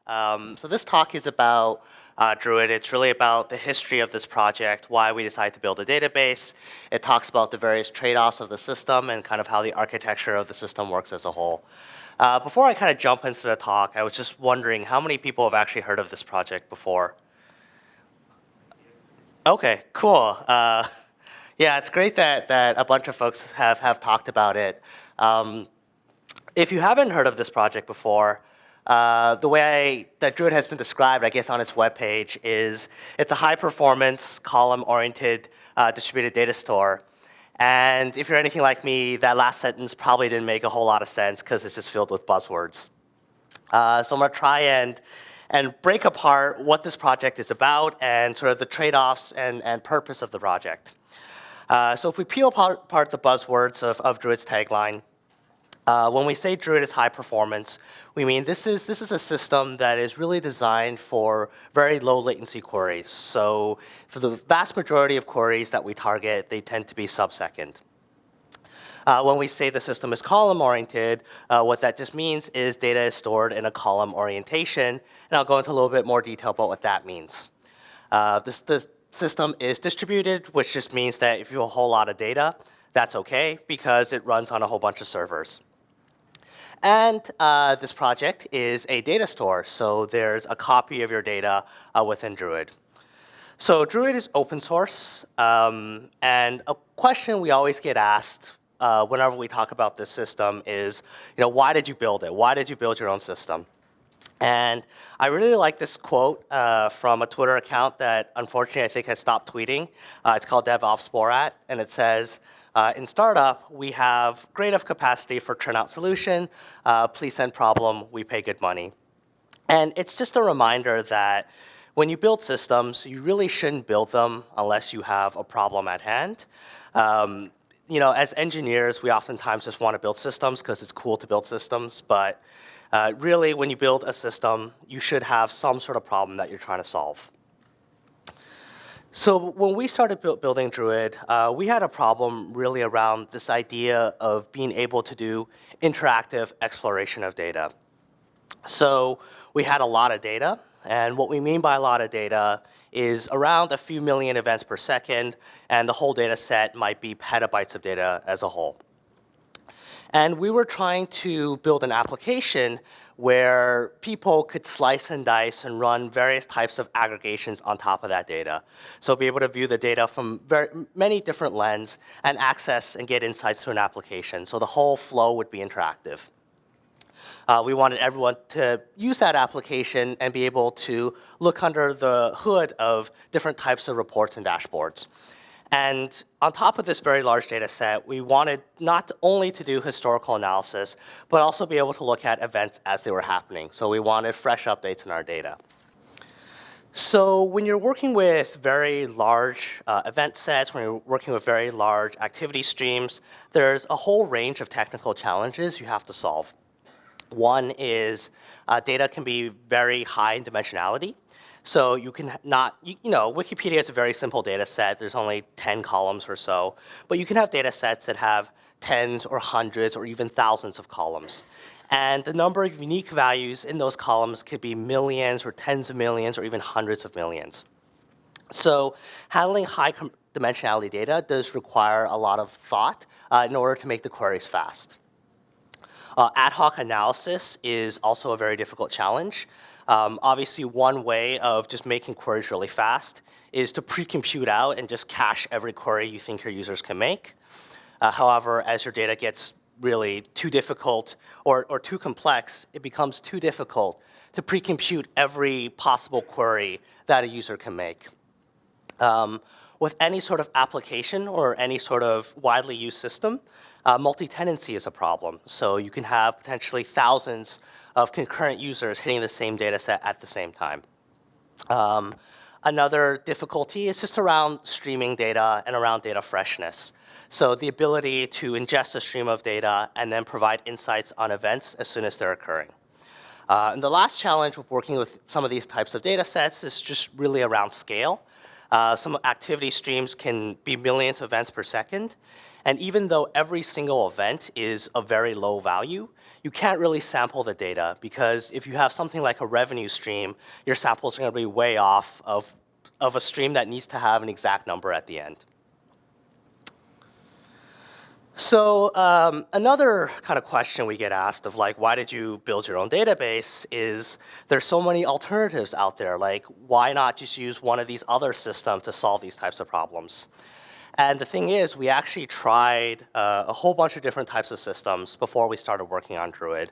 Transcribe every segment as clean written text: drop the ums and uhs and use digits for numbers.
So this talk is about Druid. It's really about the history of this project, why we decided to build a database. It talks about the various trade-offs of the system and kind of how the architecture of the system works as a whole. Before I kind of jump into the talk, I was just wondering how many people have actually heard of this project before? Okay, cool. Yeah, it's great that a bunch of folks have talked about it. If you haven't heard of this project before, the way that Druid has been described, I guess, on its webpage is it's a high-performance, column-oriented distributed data store. And if you're anything like me, that last sentence probably didn't make a whole lot of sense because it's just filled with buzzwords. So I'm going to try and break apart what this project is about and sort of the trade-offs and purpose of the project. So if we peel apart the buzzwords of Druid's tagline, when we say Druid is high performance, we mean this is a system that is really designed for very low latency queries. So for the vast majority of queries that we target, they tend to be sub-second. When we say the system is column-oriented, what that just means is data is stored in a column orientation, and I'll go into a little bit more detail about what that means. The system is distributed, which just means that if you have a whole lot of data, that's okay because it runs on a whole bunch of servers. And this project is a data store, so there's a copy of your data within Druid. So Druid is open source, and a question we always get asked whenever we talk about this system is, why did you build it? Why did you build your own system? And I really like this quote from a Twitter account that unfortunately I think has stopped tweeting. It's called DevOps, and it says, in startup, we have great enough capacity for turnout solution. Please send problem, we pay good money. And it's just a reminder that when you build systems, you really shouldn't build them unless you have a problem at hand. As engineers, we oftentimes just want to build systems because it's cool to build systems. But really, when you build a system, you should have some sort of problem that you're trying to solve. So when we started building Druid, we had a problem really around this idea of being able to do interactive exploration of data. So we had a lot of data, and what we mean by a lot of data is around a few million events per second, and the whole data set might be petabytes of data as a whole. And we were trying to build an application where people could slice and dice and run various types of aggregations on top of that data. So be able to view the data from many different lenses and access and get insights to an application. So the whole flow would be interactive. We wanted everyone to use that application and be able to look under the hood of different types of reports and dashboards. And on top of this very large data set, we wanted not only to do historical analysis, but also be able to look at events as they were happening. So we wanted fresh updates in our data. So when you're working with very large event sets, when you're working with very large activity streams, there's a whole range of technical challenges you have to solve. One is data can be very high in dimensionality. So you can not, Wikipedia is a very simple data set. There's only 10 columns or so. But you can have data sets that have tens or hundreds or even thousands of columns. And the number of unique values in those columns could be millions or tens of millions or even hundreds of millions. So handling high dimensionality data does require a lot of thought in order to make the queries fast. Ad hoc analysis is also a very difficult challenge. Obviously, one way of just making queries really fast is to pre-compute out and just cache every query you think your users can make. However, as your data gets really too difficult or too complex, it becomes too difficult to pre-compute every possible query that a user can make. With any sort of application or any sort of widely used system, multi-tenancy is a problem. So you can have potentially thousands of concurrent users hitting the same data set at the same time. Another difficulty is just around streaming data and around data freshness. So the ability to ingest a stream of data and then provide insights on events as soon as they're occurring. And the last challenge with working with some of these types of data sets is just really around scale. Some activity streams can be millions of events per second. And even though every single event is a very low value, you can't really sample the data because if you have something like a revenue stream, your samples are going to be way off of a stream that needs to have an exact number at the end. So another kind of question we get asked of like, why did you build your own database is there's so many alternatives out there. Like, why not just use one of these other systems to solve these types of problems? And the thing is, we actually tried a whole bunch of different types of systems before we started working on Druid.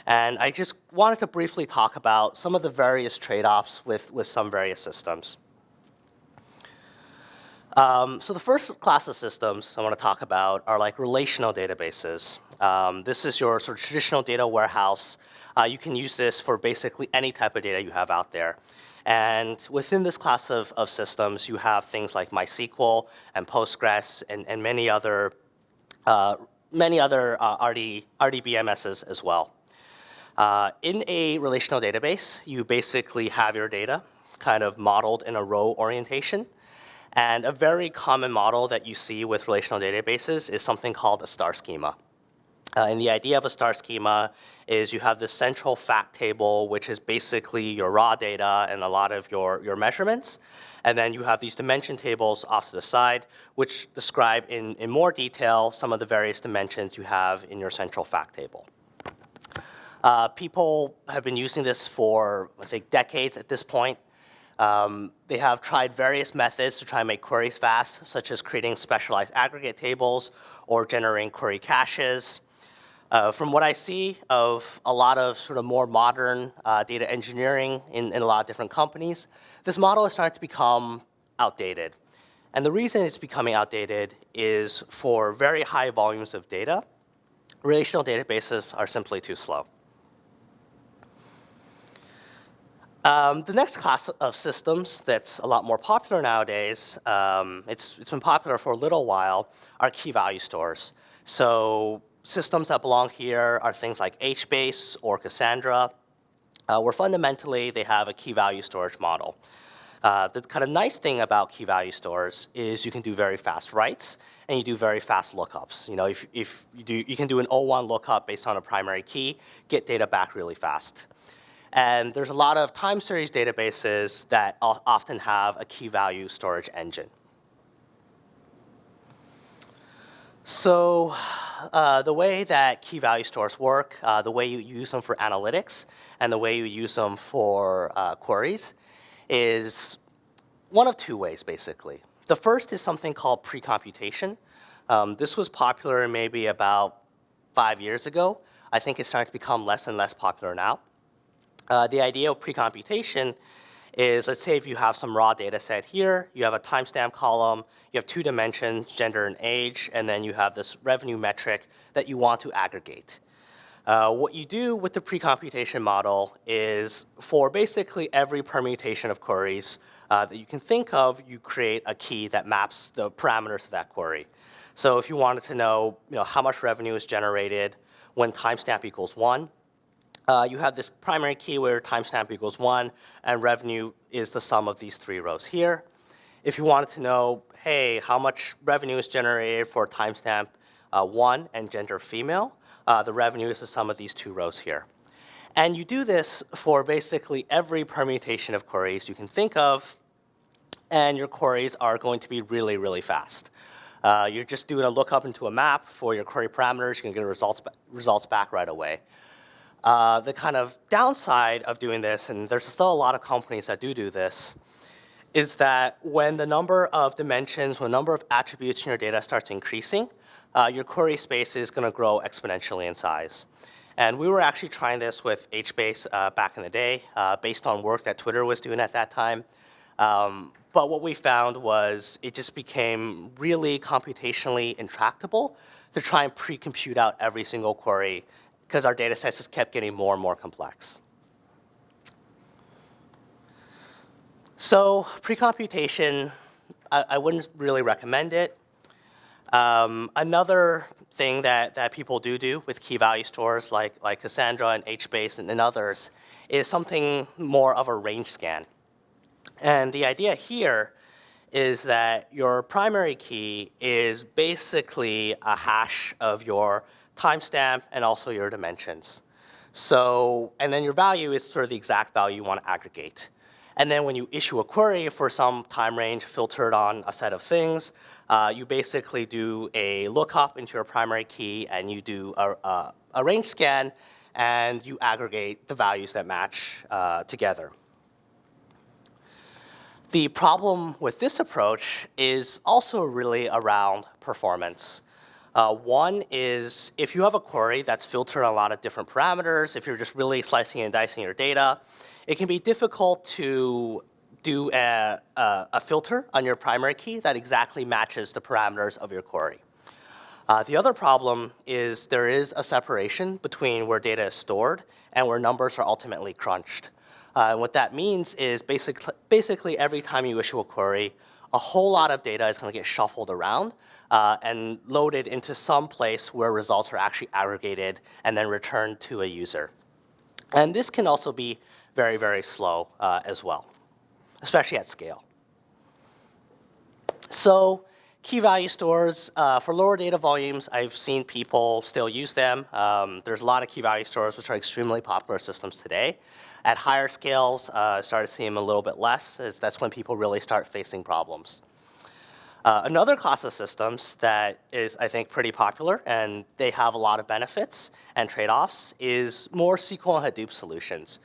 And I just wanted to briefly talk about some of the various trade-offs with some various systems. So the first class of systems I want to talk about are like relational databases. This is your sort of traditional data warehouse. You can use this for basically any type of data you have out there. And within this class of systems, you have things like MySQL and Postgres and many other RDBMSs as well. In a relational database, you basically have your data kind of modeled in a row orientation. And a very common model that you see with relational databases is something called a star schema. And the idea of a star schema is you have this central fact table, which is basically your raw data and a lot of your measurements. And then you have these dimension tables off to the side, which describe in more detail some of the various dimensions you have in your central fact table. People have been using this for, I think, decades at this point. They have tried various methods to try and make queries fast, such as creating specialized aggregate tables or generating query caches. From what I see of a lot of sort of more modern data engineering in a lot of different companies, this model is starting to become outdated. And the reason it's becoming outdated is for very high volumes of data, relational databases are simply too slow. The next class of systems that's a lot more popular nowadays, it's been popular for a little while, are key value stores. So systems that belong here are things like HBase or Cassandra, where fundamentally they have a key value storage model. The kind of nice thing about key value stores is you can do very fast writes and you do very fast lookups. You know, if you can do an O1 lookup based on a primary key, get data back really fast. And there's a lot of time series databases that often have a key value storage engine. So the way that key value stores work, the way you use them for analytics, and the way you use them for queries is one of two ways, basically. The first is something called pre-computation. This was popular maybe about 5 years ago. I think it's starting to become less and less popular now. The idea of pre-computation is, let's say if you have some raw data set here, you have a timestamp column, you have 2 dimensions, gender and age, and then you have this revenue metric that you want to aggregate. What you do with the pre-computation model is for basically every permutation of queries that you can think of, you create a key that maps the parameters of that query. So if you wanted to know, how much revenue is generated when timestamp equals 1, you have this primary key where timestamp equals 1, and revenue is the sum of these 3 rows here. If you wanted to know, hey, how much revenue is generated for timestamp 1 and gender female, the revenue is the sum of these 2 rows here. And you do this for basically every permutation of queries you can think of, and your queries are going to be really, really fast. You're just doing a lookup into a map for your query parameters. You can get results back right away. The kind of downside of doing this, and there's still a lot of companies that do this, is that when the number of dimensions, when the number of attributes in your data starts increasing, your query space is going to grow exponentially in size. And we were actually trying this with HBase back in the day, based on work that Twitter was doing at that time. But what we found was it just became really computationally intractable to try and pre-compute out every single query, because our data sets just kept getting more and more complex. So pre-computation, I wouldn't really recommend it. Another thing that people do with key value stores like Cassandra and HBase and others is something more of a range scan. And the idea here is that your primary key is basically a hash of your timestamp and also your dimensions. So, and then your value is sort of the exact value you want to aggregate. And then when you issue a query for some time range filtered on a set of things, you basically do a lookup into your primary key, and you do a range scan, and you aggregate the values that match together. The problem with this approach is also really around performance. One is if you have a query that's filtered on a lot of different parameters, if you're just really slicing and dicing your data, it can be difficult to do a filter on your primary key that exactly matches the parameters of your query. The other problem is there is a separation between where data is stored and where numbers are ultimately crunched. And what that means is basically every time you issue a query, a whole lot of data is going to get shuffled around and loaded into some place where results are actually aggregated and then returned to a user. And this can also be very, very slow as well, especially at scale. So key value stores, for lower data volumes, I've seen people still use them. There's a lot of key value stores which are extremely popular systems today. At higher scales, I started seeing them a little bit less. That's when people really start facing problems. Another class of systems that is, I think, pretty popular, and they have a lot of benefits and trade-offs, is more SQL and Hadoop solutions.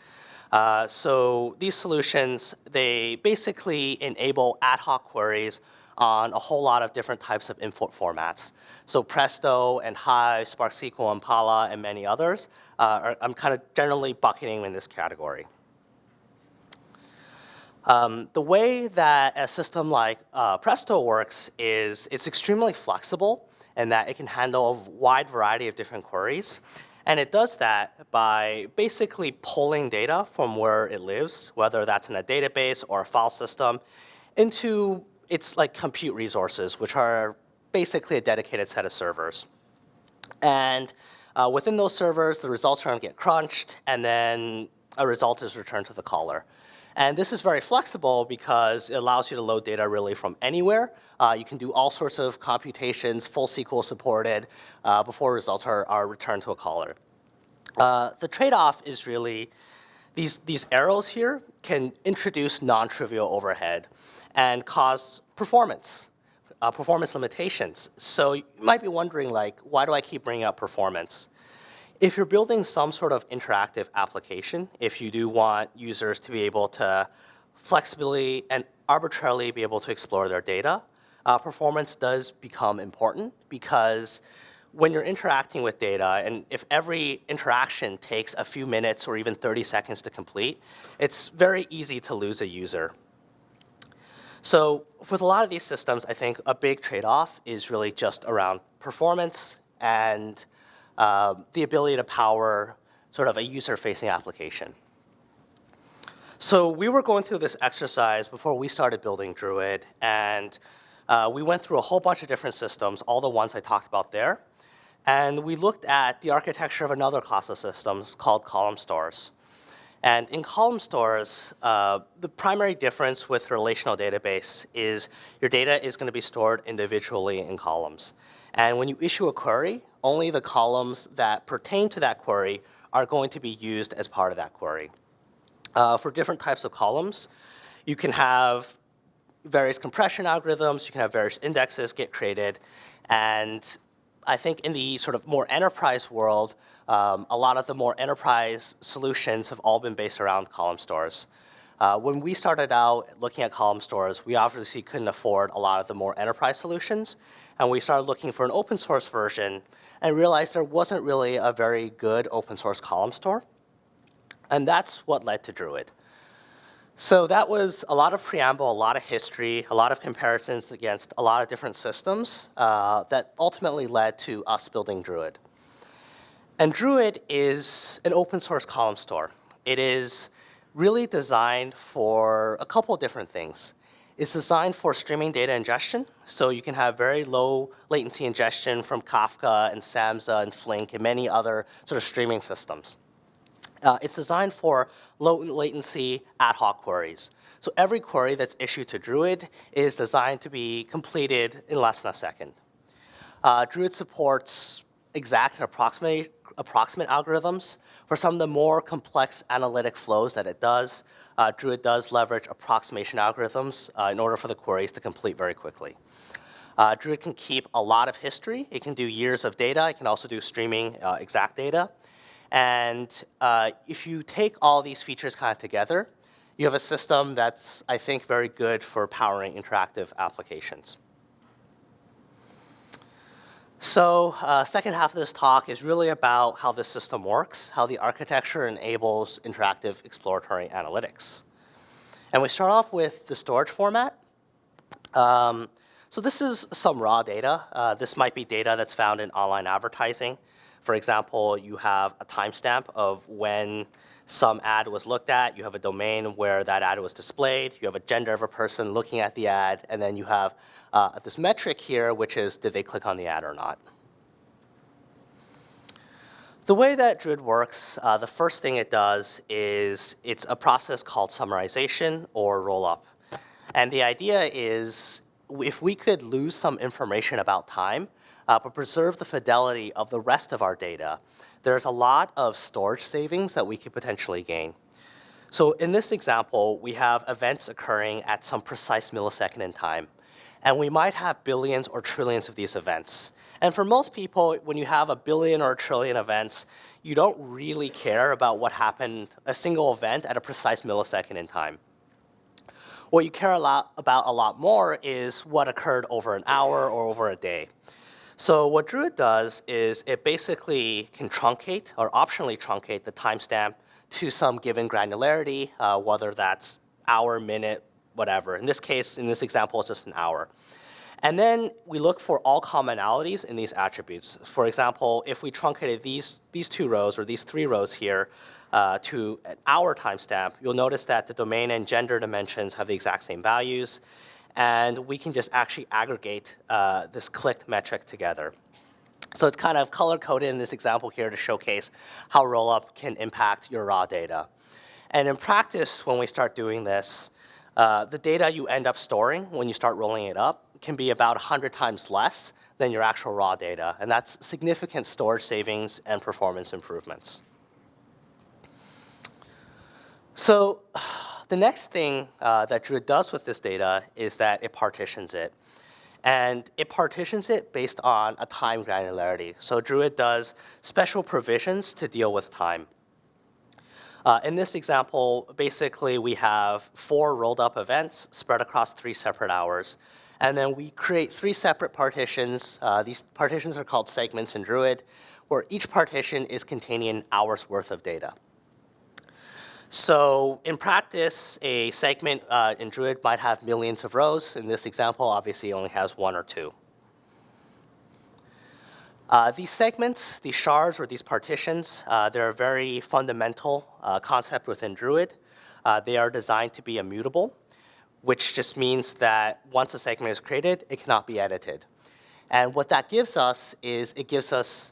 So these solutions, they basically enable ad hoc queries on a whole lot of different types of input formats. So Presto and Hive, Spark SQL, Impala, and many others, I'm kind of generally bucketing in this category. The way that a system like Presto works is it's extremely flexible in that it can handle a wide variety of different queries. And it does that by basically pulling data from where it lives, whether that's in a database or a file system, into its like compute resources, which are basically a dedicated set of servers. And within those servers, the results are going to get crunched, and then a result is returned to the caller. And this is very flexible because it allows you to load data really from anywhere. You can do all sorts of computations, full SQL supported, before results are returned to a caller. The trade-off is really these arrows here can introduce non-trivial overhead and cause performance limitations. So you might be wondering, like, why do I keep bringing up performance? If you're building some sort of interactive application, if you do want users to be able to flexibly and arbitrarily be able to explore their data, performance does become important because when you're interacting with data, and if every interaction takes a few minutes or even 30 seconds to complete, it's very easy to lose a user. So with a lot of these systems, I think a big trade-off is really just around performance and the ability to power sort of a user-facing application. So we were going through this exercise before we started building Druid, and we went through a whole bunch of different systems, all the ones I talked about there. And we looked at the architecture of another class of systems called column stores. And in column stores, the primary difference with relational database is your data is going to be stored individually in columns. And when you issue a query, only the columns that pertain to that query are going to be used as part of that query. For different types of columns, you can have various compression algorithms, you can have various indexes get created, and I think in the sort of more enterprise world, a lot of the more enterprise solutions have all been based around column stores. When we started out looking at column stores, we obviously couldn't afford a lot of the more enterprise solutions, and we started looking for an open source version and realized there wasn't really a very good open source column store. And that's what led to Druid. So that was a lot of preamble, a lot of history, a lot of comparisons against a lot of different systems that ultimately led to us building Druid. And Druid is an open source column store. It is really designed for a couple of different things. It's designed for streaming data ingestion, so you can have very low latency ingestion from Kafka and Samza and Flink and many other sort of streaming systems. It's designed for low latency ad hoc queries. So every query that's issued to Druid is designed to be completed in less than a second. Druid supports exact and approximate algorithms. For some of the more complex analytic flows that it does, Druid does leverage approximation algorithms in order for the queries to complete very quickly. Druid can keep a lot of history. It can do years of data. It can also do streaming exact data. And if you take all these features kind of together, you have a system that's, I think, very good for powering interactive applications. So second half of this talk is really about how this system works, how the architecture enables interactive exploratory analytics. And we start off with the storage format. So this is some raw data. This might be data that's found in online advertising. For example, you have a timestamp of when some ad was looked at. You have a domain where that ad was displayed. You have a gender of a person looking at the ad. And then you have this metric here, which is did they click on the ad or not. The way that Druid works, the first thing it does is it's a process called summarization or rollup. And the idea is if we could lose some information about time, but preserve the fidelity of the rest of our data, there's a lot of storage savings that we could potentially gain. So in this example, we have events occurring at some precise millisecond in time. And we might have billions or trillions of these events. And for most people, when you have a billion or a trillion events, you don't really care about what happened, a single event at a precise millisecond in time. What you care about a lot more is what occurred over an hour or over a day. So what Druid does is it basically can truncate or optionally truncate the timestamp to some given granularity, whether that's hour, minute, whatever. In this case, in this example, it's just an hour. And then we look for all commonalities in these attributes. For example, if we truncated these two rows or these three rows here to an hour timestamp, you'll notice that the domain and gender dimensions have the exact same values. And we can just actually aggregate this clicked metric together. So it's kind of color-coded in this example here to showcase how rollup can impact your raw data. And in practice, when we start doing this, the data you end up storing when you start rolling it up can be about 100 times less than your actual raw data. And that's significant storage savings and performance improvements. So the next thing that Druid does with this data is that it partitions it. And it partitions it based on a time granularity. So Druid does special provisions to deal with time. In this example, basically, we have 4 rolled up events spread across 3 separate hours. And then we create 3 separate partitions. These partitions are called segments in Druid, where each partition is containing an hour's worth of data. So in practice, a segment in Druid might have millions of rows. In this example, obviously, it only has 1 or 2. These segments, these shards or these partitions, they're a very fundamental concept within Druid. They are designed to be immutable, which just means that once a segment is created, it cannot be edited. And what that gives us is it gives us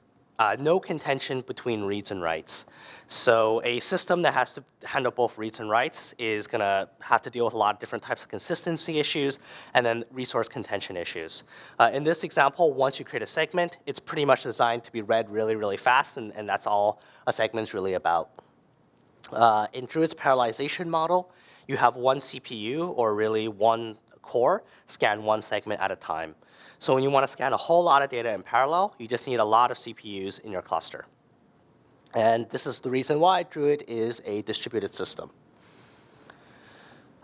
no contention between reads and writes. So a system that has to handle both reads and writes is going to have to deal with a lot of different types of consistency issues and then resource contention issues. In this example, once you create a segment, it's pretty much designed to be read really, really fast, and that's all a segment's really about. In Druid's parallelization model, you have one CPU, or really one core, scan one segment at a time. So when you want to scan a whole lot of data in parallel, you just need a lot of CPUs in your cluster. And this is the reason why Druid is a distributed system.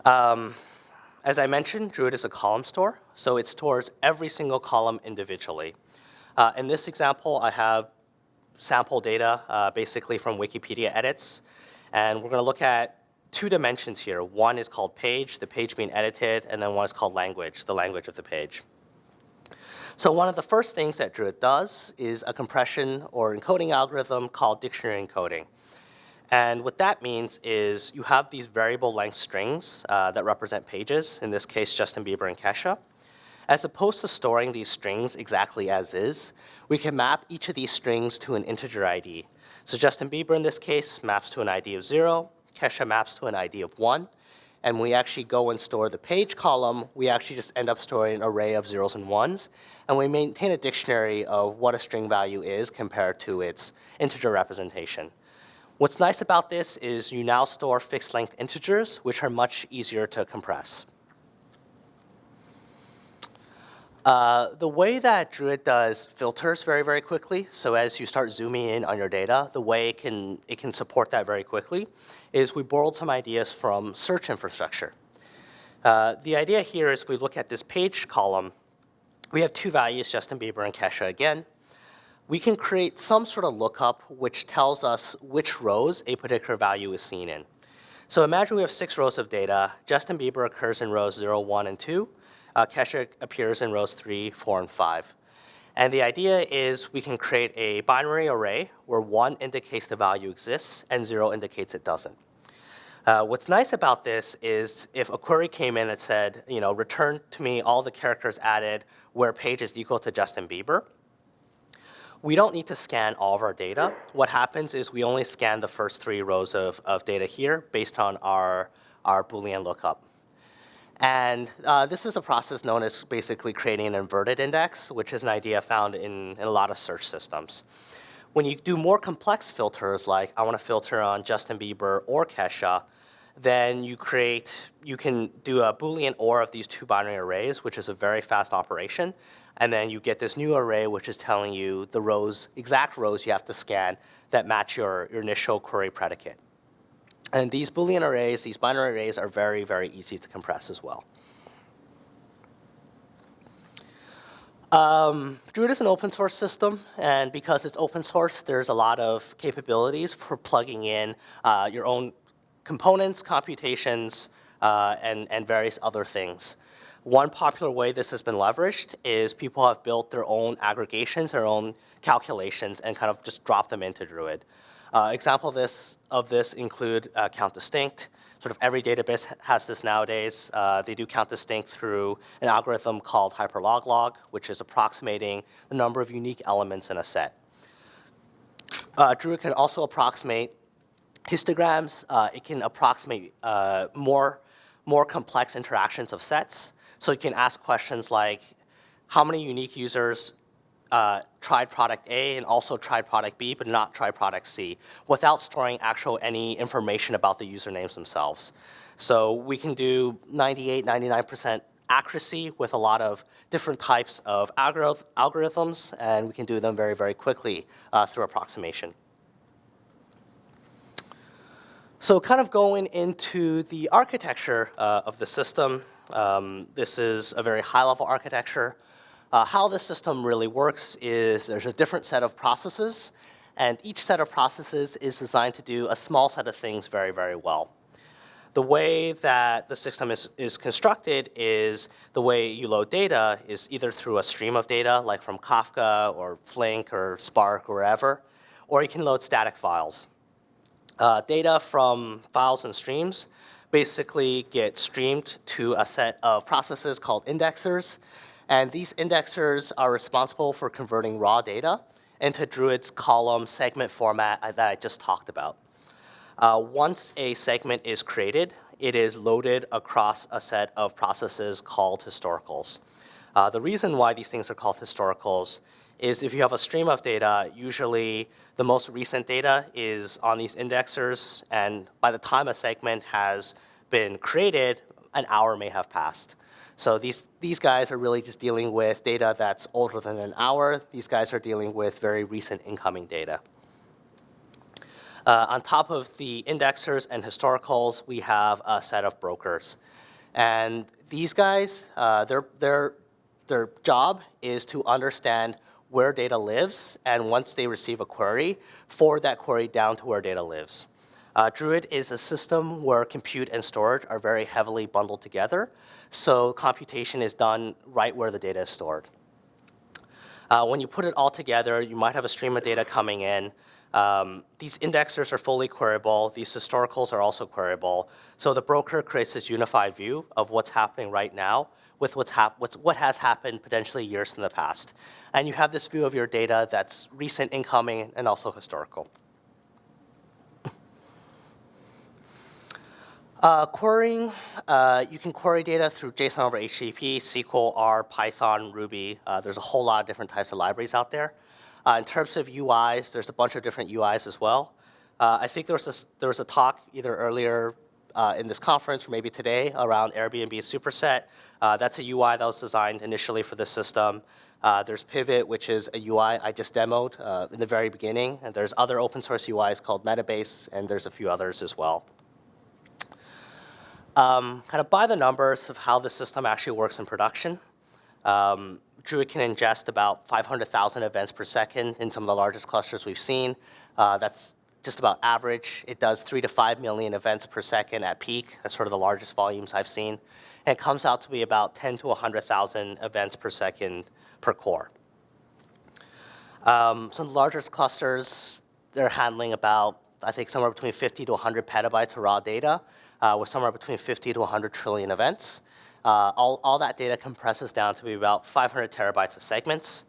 As I mentioned, Druid is a column store, so it stores every single column individually. In this example, I have sample data basically from Wikipedia edits. And we're going to look at 2 dimensions here. One is called page, the page being edited, and then one is called language, the language of the page. So one of the first things that Druid does is a compression or encoding algorithm called dictionary encoding. And what that means is you have these variable length strings that represent pages, in this case, Justin Bieber and Kesha. As opposed to storing these strings exactly as is, we can map each of these strings to an integer ID. So Justin Bieber in this case maps to an ID of 0, Kesha maps to an ID of 1, and when we actually go and store the page column, we actually just end up storing an array of zeros and ones, and we maintain a dictionary of what a string value is compared to its integer representation. What's nice about this is you now store fixed length integers, which are much easier to compress. The way that Druid does filters very, very quickly, so as you start zooming in on your data, the way it can support that very quickly is we borrowed some ideas from search infrastructure. The idea here is we look at this page column. We have two values, Justin Bieber and Kesha again. We can create some sort of lookup which tells us which rows a particular value is seen in. So imagine we have 6 rows of data. Justin Bieber occurs in rows 0, 1, and 2. Kesha appears in rows 3, 4, and 5. And the idea is we can create a binary array where 1 indicates the value exists and 0 indicates it doesn't. What's nice about this is if a query came in that said, return to me all the characters added where page is equal to Justin Bieber, we don't need to scan all of our data. What happens is we only scan the first 3 rows of data here based on our Boolean lookup. And this is a process known as basically creating an inverted index, which is an idea found in a lot of search systems. When you do more complex filters, like I want to filter on Justin Bieber or Kesha, then you can do a Boolean OR of these 2 binary arrays, which is a very fast operation. And then you get this new array, which is telling you the exact rows you have to scan that match your initial query predicate. And these Boolean arrays, these binary arrays, are very, very easy to compress as well. Druid is an open source system, and because it's open source, there's a lot of capabilities for plugging in your own components, computations, and various other things. One popular way this has been leveraged is people have built their own aggregations, their own calculations, and kind of just drop them into Druid. Example of this include count distinct. Sort of every database has this nowadays. They do count distinct through an algorithm called hyperloglog, which is approximating the number of unique elements in a set. Druid can also approximate histograms. It can approximate more complex interactions of sets. So you can ask questions like, how many unique users tried product A and also tried product B, but not tried product C, without storing any information about the usernames themselves. So we can do 98, 99% accuracy with a lot of different types of algorithms, and we can do them very, very quickly through approximation. So kind of going into the architecture of the system, this is a very high-level architecture. How the system really works is there's a different set of processes, and each set of processes is designed to do a small set of things very, very well. The way that the system is constructed is the way you load data is either through a stream of data, like from Kafka or Flink or Spark or wherever, or you can load static files. Data from files and streams basically get streamed to a set of processes called indexers. And these indexers are responsible for converting raw data into Druid's column segment format that I just talked about. Once a segment is created, it is loaded across a set of processes called historicals. The reason why these things are called historicals is if you have a stream of data, usually the most recent data is on these indexers, and by the time a segment has been created, an hour may have passed. So these guys are really just dealing with data that's older than an hour. These guys are dealing with very recent incoming data. On top of the indexers and historicals, we have a set of brokers. And these guys, their job is to understand where data lives, and once they receive a query, forward that query down to where data lives. Druid is a system where compute and storage are very heavily bundled together, so computation is done right where the data is stored. When you put it all together, you might have a stream of data coming in. These indexers are fully queryable. These historicals are also queryable. So the broker creates this unified view of what's happening right now with what has happened potentially years in the past. And you have this view of your data that's recent, incoming, and also historical. Querying, you can query data through JSON over HTTP, SQL, R, Python, Ruby. There's a whole lot of different types of libraries out there. In terms of UIs, there's a bunch of different UIs as well. I think there was a talk either earlier in this conference or maybe today around Airbnb Superset. That's a UI that was designed initially for this system. There's Pivot, which is a UI I just demoed in the very beginning. And there's other open source UIs called Metabase, and there's a few others as well. Kind of by the numbers of how the system actually works in production. Druid can ingest about 500,000 events per second in some of the largest clusters we've seen. That's just about average. It does 3 to 5 million events per second at peak. That's sort of the largest volumes I've seen. And it comes out to be about 10 to 100,000 events per second per core. Some of the largest clusters, they're handling about, I think, somewhere between 50 to 100 petabytes of raw data with somewhere between 50 to 100 trillion events. All that data compresses down to be about 500 terabytes of segments.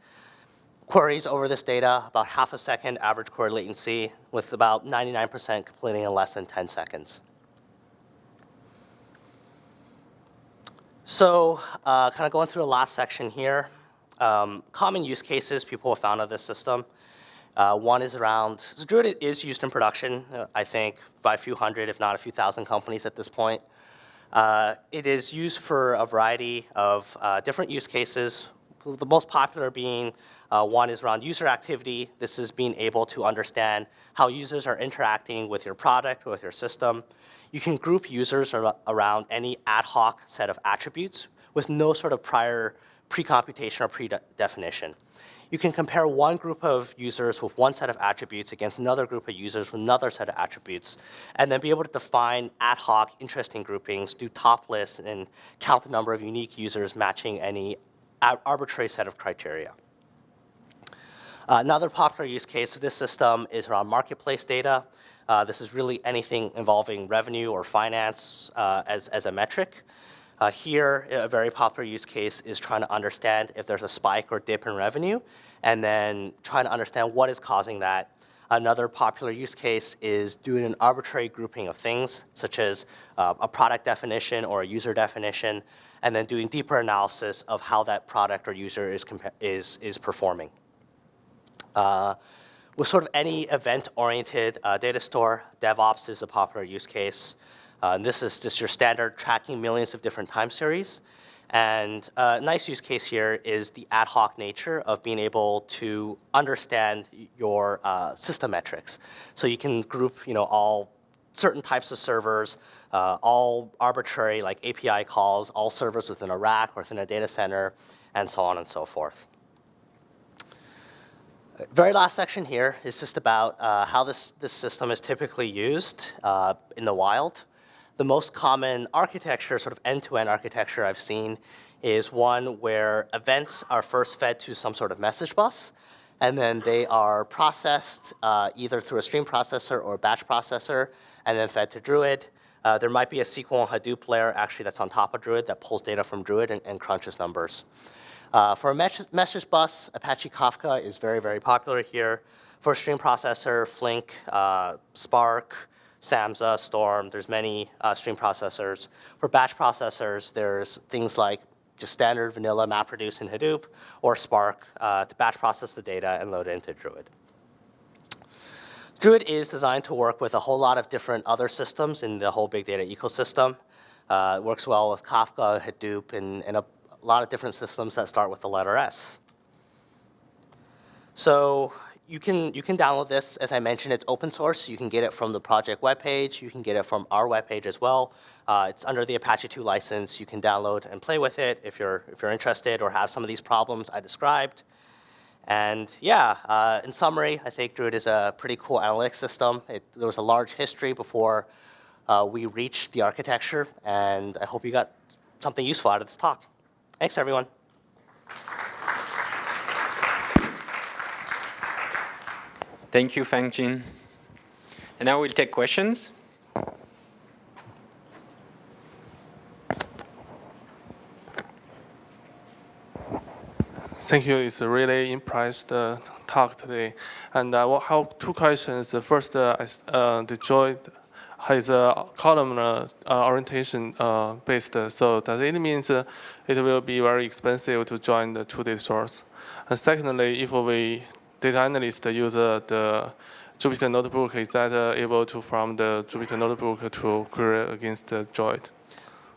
Queries over this data, about half a second average query latency, with about 99% completing in less than 10 seconds. So kind of going through the last section here, common use cases people have found of this system. One is around, so Druid is used in production, I think, by a few hundred, if not a few thousand companies at this point. It is used for a variety of different use cases, the most popular being one is around user activity. This is being able to understand how users are interacting with your product or with your system. You can group users around any ad hoc set of attributes with no sort of prior pre-computation or pre-definition. You can compare one group of users with one set of attributes against another group of users with another set of attributes, and then be able to define ad hoc interesting groupings, do top lists, and count the number of unique users matching any arbitrary set of criteria. Another popular use case of this system is around marketplace data. This is really anything involving revenue or finance as a metric. Here, a very popular use case is trying to understand if there's a spike or dip in revenue, and then trying to understand what is causing that. Another popular use case is doing an arbitrary grouping of things, such as a product definition or a user definition, and then doing deeper analysis of how that product or user is performing. With sort of any event-oriented data store, DevOps is a popular use case. This is just your standard tracking millions of different time series. And a nice use case here is the ad hoc nature of being able to understand your system metrics. So you can group all certain types of servers, all arbitrary like API calls, all servers within a rack or within a data center, and so on and so forth. Very last section here is just about how this system is typically used in the wild. The most common architecture, sort of end-to-end architecture I've seen, is one where events are first fed to some sort of message bus, and then they are processed either through a stream processor or a batch processor, and then fed to Druid. There might be a SQL and Hadoop layer actually that's on top of Druid that pulls data from Druid and crunches numbers. For a message bus, Apache Kafka is very, very popular here. For a stream processor, Flink, Spark, Samza, Storm, there's many stream processors. For batch processors, there's things like just standard vanilla MapReduce in Hadoop, or Spark to batch process the data and load it into Druid. Druid is designed to work with a whole lot of different other systems in the whole big data ecosystem. It works well with Kafka, Hadoop, and a lot of different systems that start with the letter S. So you can download this. As I mentioned, it's open source. You can get it from the project webpage. You can get it from our webpage as well. It's under the Apache 2 license. You can download and play with it if you're interested or have some of these problems I described. And yeah, in summary, I think Druid is a pretty cool analytics system. There was a large history before we reached the architecture, and I hope you got something useful out of this talk. Thanks, everyone. Thank you, Fangjin. And now we'll take questions. Thank you. It's a really impressed talk today. And I will have two questions. The first, the Druid has a columnar orientation based. So does it mean it will be very expensive to join the two data source? And secondly, if we data analyst use the Jupyter Notebook, is that able to from the Jupyter Notebook to query against the Druid?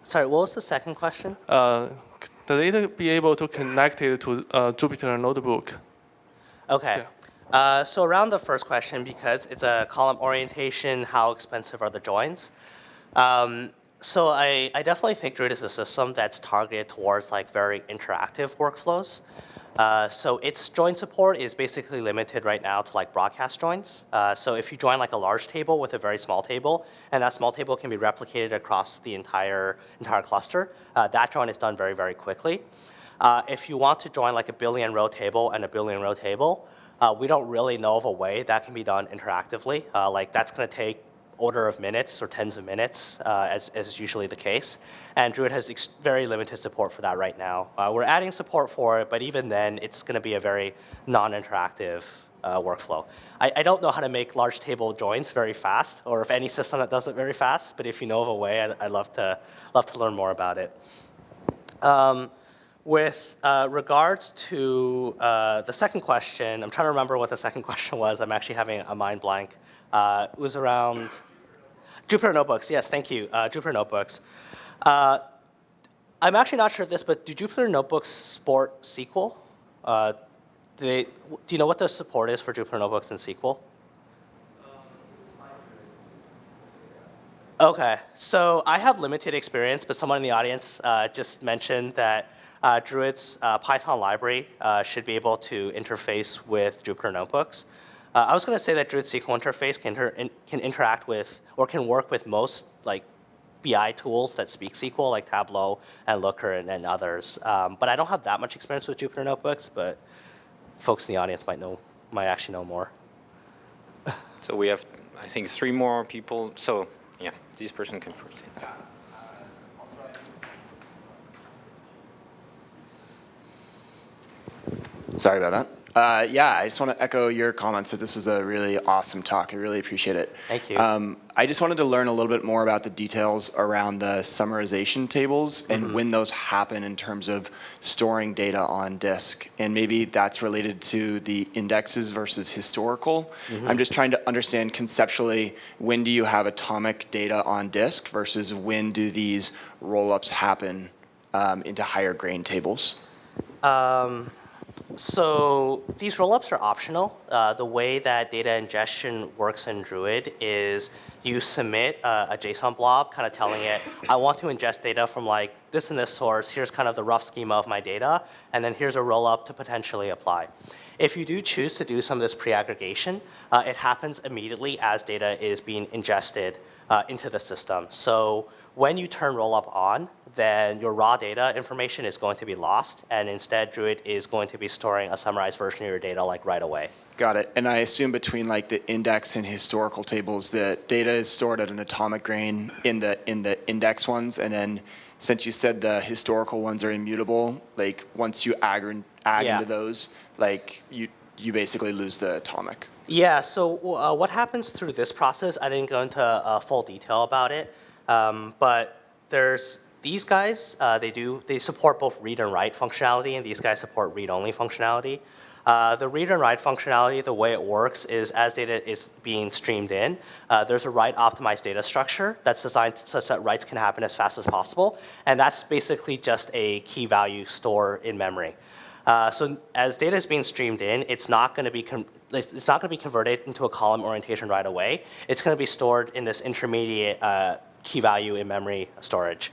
Sorry, what was the second question? Does it be able to connect it to Jupyter Notebook? Okay. Yeah. So around the first question, because it's a column orientation, how expensive are the joins? So I definitely think Druid is a system that's targeted towards like very interactive workflows. So its join support is basically limited right now to like broadcast joins. So if you join like a large table with a very small table, and that small table can be replicated across the entire cluster, that join is done very, very quickly. If you want to join like a billion row table and a billion row table, we don't really know of a way that can be done interactively. Like that's going to take order of minutes or tens of minutes, as is usually the case. And Druid has very limited support for that right now. We're adding support for it, but even then, it's going to be a very non-interactive workflow. I don't know how to make large table joins very fast, or if any system that does it very fast, but if you know of a way, I'd love to learn more about it. With regards to the second question, I'm trying to remember what the second question was. I'm actually having a mind blank. It was around Jupyter Notebooks. Yes, thank you. Jupyter Notebooks. I'm actually not sure of this, but do Jupyter Notebooks support SQL? Do you know what the support is for Jupyter Notebooks in SQL? Okay, so I have limited experience, but someone in the audience just mentioned that Druid's Python library should be able to interface with Jupyter Notebooks. I was going to say that Druid SQL interface can interact with or can work with most like BI tools that speak SQL, like Tableau and Looker and others. But I don't have that much experience with Jupyter Notebooks, but folks in the audience might actually know more. So we have, I think, 3 more people. So yeah, this person can first. Sorry about that. Yeah, I just want to echo your comments that this was a really awesome talk. I really appreciate it. Thank you. I just wanted to learn a little bit more about the details around the summarization tables and when those happen in terms of storing data on disk. And maybe that's related to the indexes versus historical. I'm just trying to understand conceptually, when do you have atomic data on disk versus when do these roll-ups happen into higher grain tables? So these rollups are optional. The way that data ingestion works in Druid is you submit a JSON blob kind of telling it, I want to ingest data from like this and this source. Here's kind of the rough schema of my data. And then here's a rollup to potentially apply. If you do choose to do some of this pre-aggregation, it happens immediately as data is being ingested into the system. So when you turn rollup on, then your raw data information is going to be lost, and instead Druid is going to be storing a summarized version of your data like right away. Got it. And I assume between like the index and historical tables, the data is stored at an atomic grain in the index ones, and then since you said the historical ones are immutable, like once you add into those, like you basically lose the atomic. Yeah. So what happens through this process? I didn't go into full detail about it, but there's these guys, they support both read and write functionality, and these guys support read-only functionality. The read and write functionality, the way it works is as data is being streamed in, there's a write-optimized data structure that's designed such that writes can happen as fast as possible, and that's basically just a key value store in memory. So as data is being streamed in, it's not going to be converted into a column orientation right away. It's going to be stored in this intermediate key value in memory storage.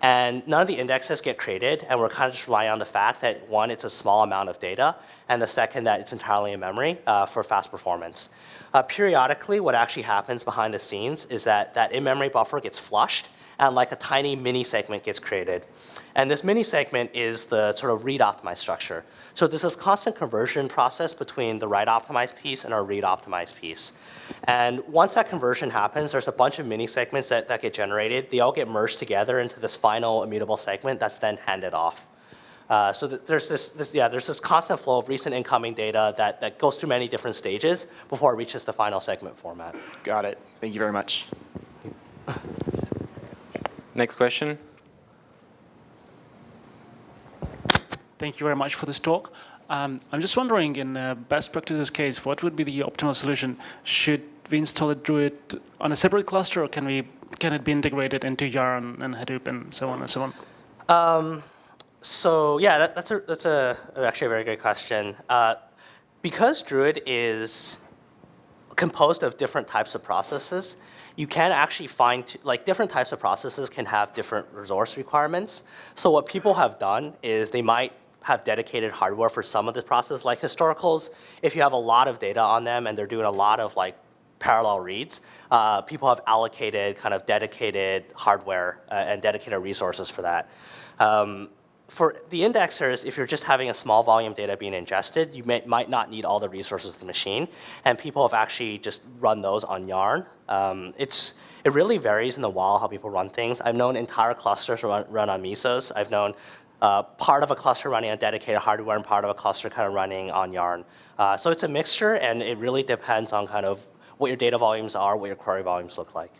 And none of the indexes get created, and we're kind of just relying on the fact that, one, it's a small amount of data, and the second, that it's entirely in memory for fast performance. Periodically, what actually happens behind the scenes is that in-memory buffer gets flushed, and like a tiny mini segment gets created. And this mini segment is the sort of read optimized structure. So there's this constant conversion process between the write optimized piece and our read optimized piece. And once that conversion happens, there's a bunch of mini segments that get generated. They all get merged together into this final immutable segment that's then handed off. So there's this constant flow of recent incoming data that goes through many different stages before it reaches the final segment format. Got it. Thank you very much. Next question. Thank you very much for this talk. I'm just wondering, in a best practices case, what would be the optimal solution? Should we install a Druid on a separate cluster, or can it be integrated into Yarn and Hadoop and so on and so on? So yeah, that's actually a very good question. Because Druid is composed of different types of processes, you can actually find, like, different types of processes can have different resource requirements. So what people have done is they might have dedicated hardware for some of the processes, like historicals. If you have a lot of data on them and they're doing a lot of like parallel reads, people have allocated kind of dedicated hardware and dedicated resources for that. For the indexers, if you're just having a small volume data being ingested, you might not need all the resources of the machine, and people have actually just run those on Yarn. It really varies in the wild how people run things. I've known entire clusters run on Mesos. I've known part of a cluster running on dedicated hardware and part of a cluster kind of running on Yarn. So it's a mixture, and it really depends on kind of what your data volumes are, what your query volumes look like.